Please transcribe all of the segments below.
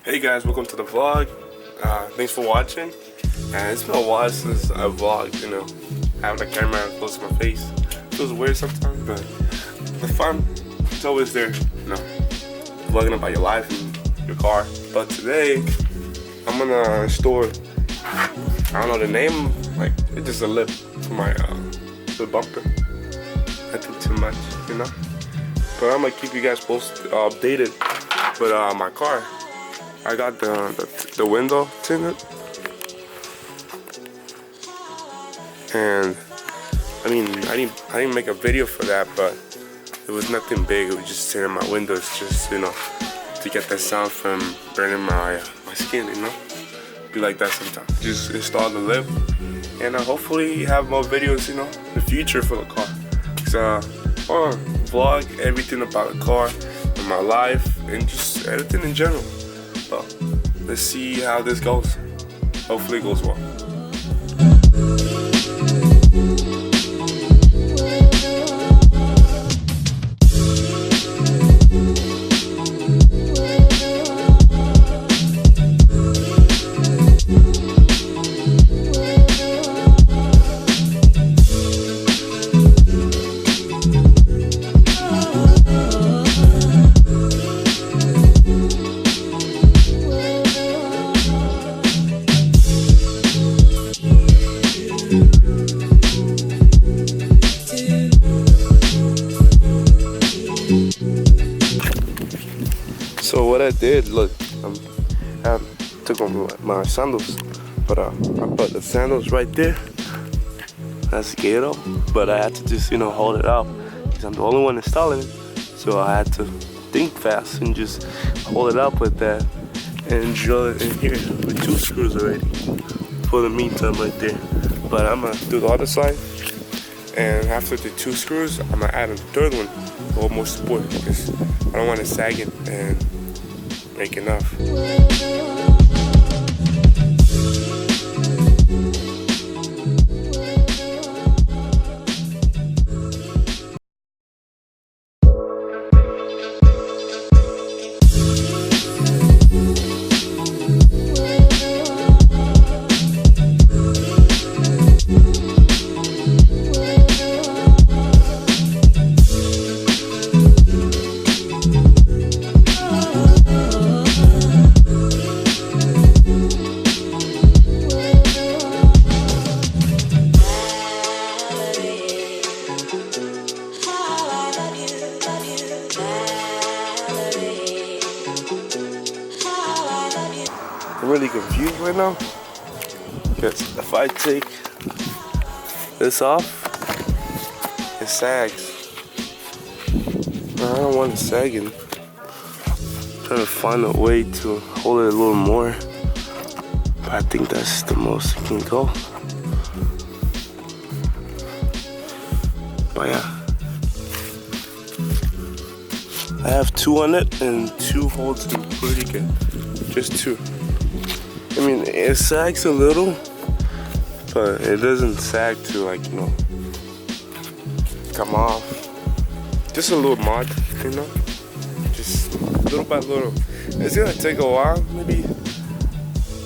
Hey guys, welcome to the vlog. Thanks for watching. And it's been a while since I vlogged, you know, having a camera close to my face. It feels weird sometimes, but the fun, it's always there, you know, vlogging about your life and your car. But today, I'm gonna store, I don't know the name, like, it's just a lip for my the bumper. Nothing too much, you know. But I'm gonna keep you guys updated with my car. I got the window tinted, and I mean I didn't make a video for that, but it was nothing big. It was just tinting my windows, just, you know, to get that sound from burning my skin, you know. Be like that sometimes. Just install the lip, and hopefully have more videos, you know, in the future for the car. So I wanna vlog everything about the car and my life and just everything in general. So let's see how this goes. Hopefully it goes well. So what I did, look, I took on my sandals, but I put the sandals right there. That's ghetto, but I had to just, you know, hold it up because I'm the only one installing it. So I had to think fast and just hold it up with that and drill it in here with 2 screws already for the meantime right there. But I'm gonna do the other side, and after the 2 screws, I'm gonna add a third one for more support because I don't want it sagging and breaking off. I'm really confused right now because if I take this off, it sags. I don't want it sagging. I'm trying to find a way to hold it a little more, but I think that's the most it can go. But yeah, I have 2 on it, and 2 holds them pretty good. Just 2. I mean, it sags a little, but it doesn't sag to, like, you know, come off. Just a little mod, you know, just little by little. It's gonna take a while, maybe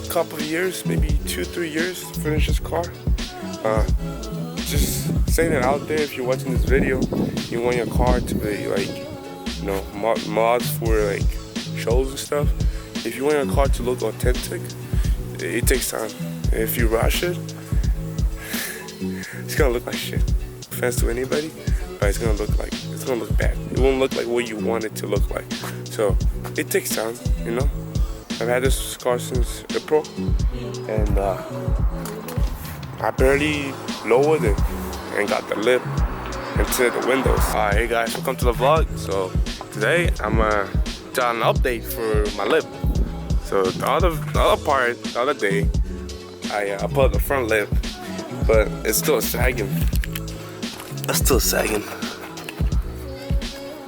a couple of years, maybe 2-3 years to finish this car. Just saying it out there, if you're watching this video, you want your car to be like, you know, mods for like shows and stuff. If you want your car to look authentic, it takes time. If you rush it, it's gonna look like shit. No offense to anybody, but it's gonna look bad. It won't look like what you want it to look like. So it takes time, you know. I've had this car since April, and I barely lowered it and got the lip into the windows. Alright, hey guys, welcome to the vlog. So today I'm gonna do an update for my lip. So the other part, the other day, I put the front lip, but it's still sagging. It's still sagging.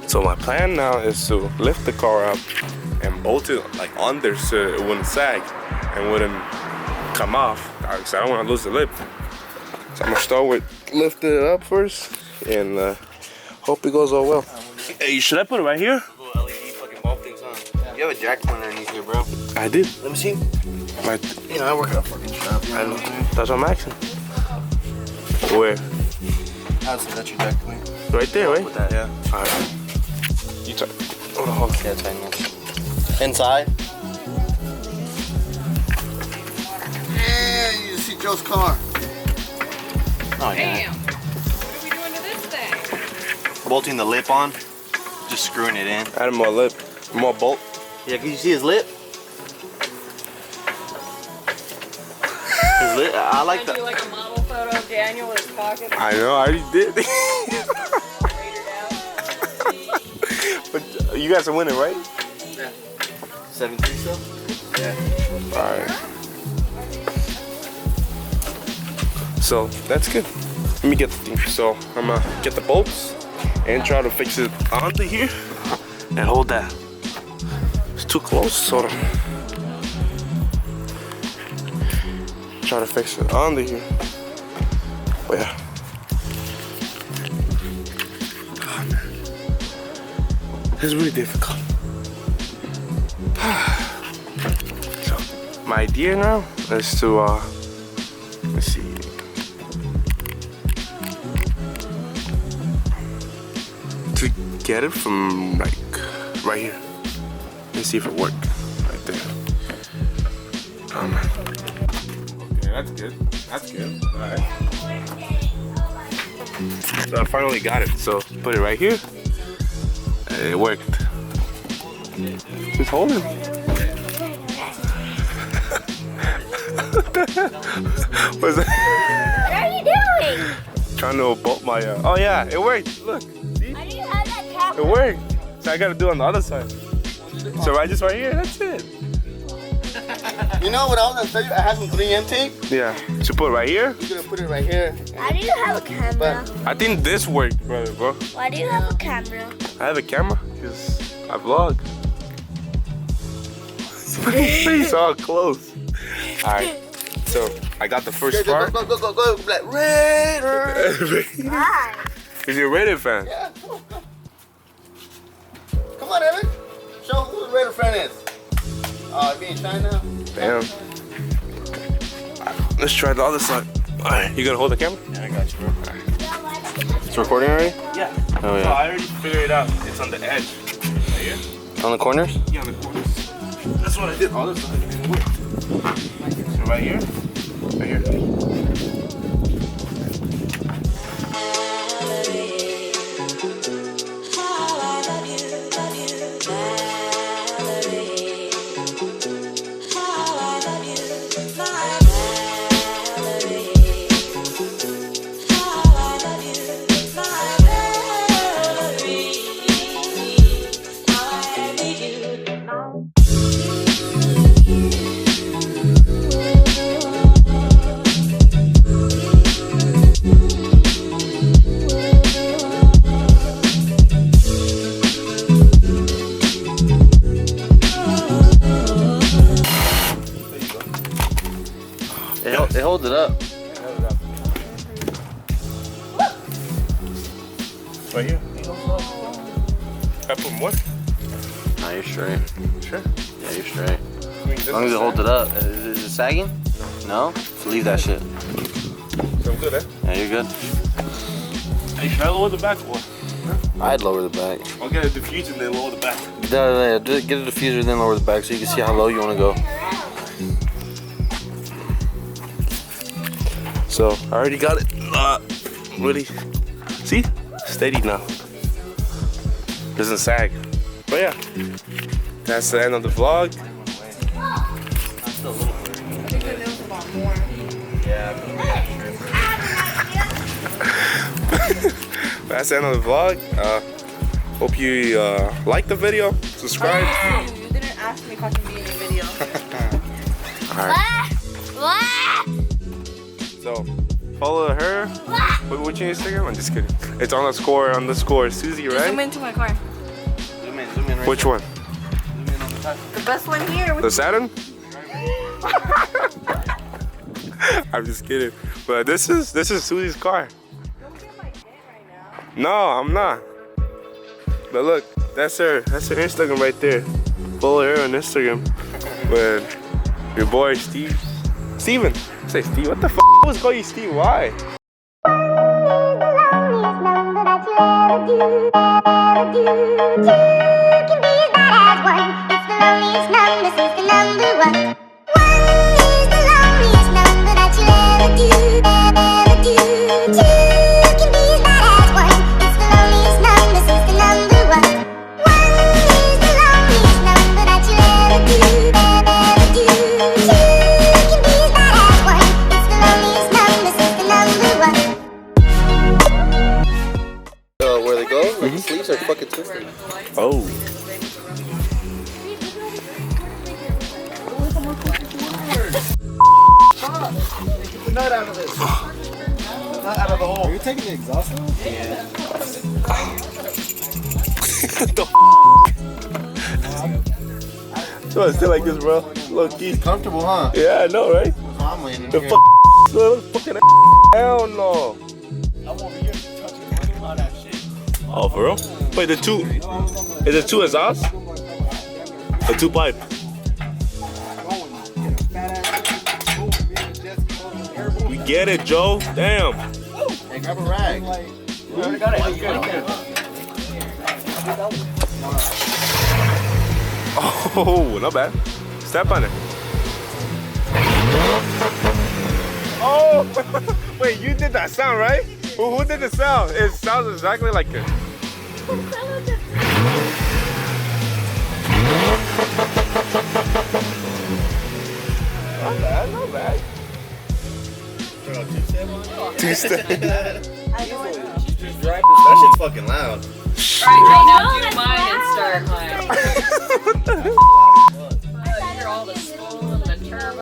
So my plan now is to lift the car up and bolt it like under so it wouldn't sag and wouldn't come off. Because I don't want to lose the lip. So I'm gonna start with lifting it up first and hope it goes all well. Hey, should I put it right here? LED fucking bulb things on. You have a jack point underneath here, bro. I did. Let me see. My, You know, I work at a fucking shop. I know. That's what I'm asking. Where? I'd say that's your jack point. Right there, right? With that, yeah. Alright. You try. Hold on. Yeah, tighten it. Inside. Yeah, you see Joe's car. Oh, yeah. Damn. What are we doing to this thing? Bolting the lip on. Just screwing it in. Add more lip. More bolt. Yeah, can you see his lip? His lip. I like I do that. like a model photo of Daniel with his pocket I know, I already did. raided out. But you guys are winning, right? 7-3 still? Yeah. Alright. So that's good. Let me get the thing. So I'm gonna get the bolts and try to fix it onto here and hold that. It's too close, sort of. Try to fix it onto here. But yeah. Oh, man. It's really difficult. So my idea now is to let's see. To get it from like right here. Let's see if it works. Right there. Oh man. Okay, that's good. That's good. Alright. So I finally got it. So put it right here. And it worked. Just hold it. What's that? What are you doing? Trying to bolt my. Oh yeah, it worked. Look, see, Why do you have that camera? it worked. So I gotta do it on the other side. So right, just right here. That's it. You know what I was gonna tell you? I have some 3M tape. Yeah. So put it right here. You're gonna put it right here. Why do you have a camera? I think this worked, brother, bro. Why do you have a camera? I have a camera because I vlog. He's all close. All right. So I got the first part. Go, Black Raider. Why? Is you a Raider fan? Yeah, come on, Evan. Show who the Raider fan is. Oh, you being shy now? Damn. Alright, let's try the other side. Alright, you gonna hold the camera? Yeah, I got you, bro. It's recording already? Yeah. So Oh, yeah. I already figured it out. It's on the edge. Right here? On the corners? Yeah, on the corners. That's what I did. All this side. It worked. So right here? Right here. It holds it up. Right here. I put more? Nah, you're straight. Sure. Yeah, you're straight. I mean, As long as it holds it up. Is it sagging? No? So leave that shit. So I'm good, eh? Yeah, you're good. Hey, should I lower the back or? I'd lower the back. I'll get a diffuser and then lower the back. Yeah, just get a diffuser, then lower the back so you can see how low you want to go. So I already got it. Really? See? Steady now. Doesn't sag. But yeah, that's the end of the vlog. I think the nails a lot more. That's the end of the vlog. Hope you like the video. Subscribe. You didn't ask me if I can be in your video. Alright. What? So follow her. What's your Instagram? I'm just kidding. It's __ Susie, Zoom right? into my car. Zoom in right Which there. one? Zoom in on the top. The best one here. The Saturn? I'm just kidding. But this is Susie's car. Don't get my dent right now. No, I'm not. But look, that's her Instagram right there. follow her on Instagram. When your boy Steven. Say Steve. What the f? I always call you Steve. Why? Where they go? Like the sleeves are fucking twisted. Oh. Get the nut out of this. Nut out of the hole. Are you taking the exhaust out? So I still like this, bro. Low key. Comfortable, huh? Yeah, I know, right? I'm laying in The here. fucking hell no. I'm over here touching all that shit. Oh, for real? Wait, the two. Is it two exhausts? The two pipe. We get it, Joe. Damn. Hey, grab a rag. We already got it. Good. Oh, not bad. Step on it. Oh, wait, you did that sound, right? Who did the sound? It sounds exactly like it. Not bad, not bad. Two-step. That shit's fucking loud. Alright, now do mine and start mine. You hear all the spool and the turbo